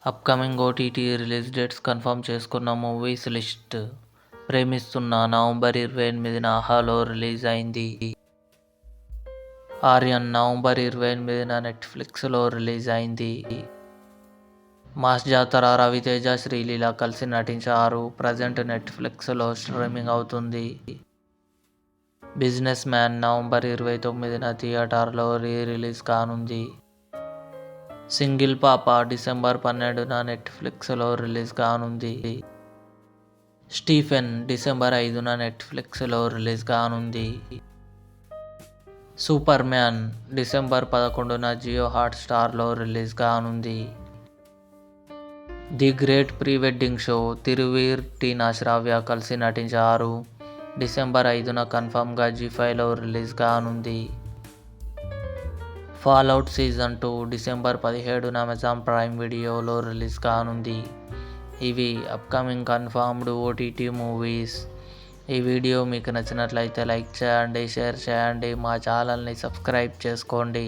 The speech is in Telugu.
Upcoming OTT release dates confirm చేసుకున్న మూవీస్ లిస్ట్. ప్రేమిస్తున్నా నవంబర్ 28న ఆహాలో రిలీజ్ అయింది. ఆర్యన్ నవంబర్ 28న నెట్ఫ్లిక్స్లో రిలీజ్ అయింది. మాస్ జాతర రవితేజ శ్రీలీల కలిసి నటించారు. ప్రజెంట్ నెట్ఫ్లిక్స్లో స్ట్రీమింగ్ అవుతుంది. బిజినెస్ మ్యాన్ నవంబర్ 29న థియేటర్లో రిలీజ్ కానుంది. సింగిల్ పాప డిసెంబర్ 12న నెట్ఫ్లిక్స్లో రిలీజ్ కానుంది. స్టీఫెన్ డిసెంబర్ 5న నెట్ఫ్లిక్స్లో రిలీజ్ కానుంది. సూపర్ మ్యాన్ డిసెంబర్ 11న జియో హాట్స్టార్లో రిలీజ్ కానుంది. The great pre wedding show Thiruveer Teena Sravya కలిసి నటించారు. డిసెంబర్ 5న కన్ఫర్మ్గా జీ5లో రిలీజ్ కానుంది. ఫాల్అవుట్ సీజన్ 2 డిసెంబర్ 17న అమెజాన్ ప్రైమ్ వీడియోలో రిలీజ్ కానుంది. ఇవి అప్కమింగ్ కన్ఫర్మ్డ్ ఓటీటీ మూవీస్. ఈ వీడియో మీకు నచ్చినట్లయితే లైక్ చేయండి, షేర్ చేయండి, మా ఛానల్ని సబ్స్క్రైబ్ చేసుకోండి.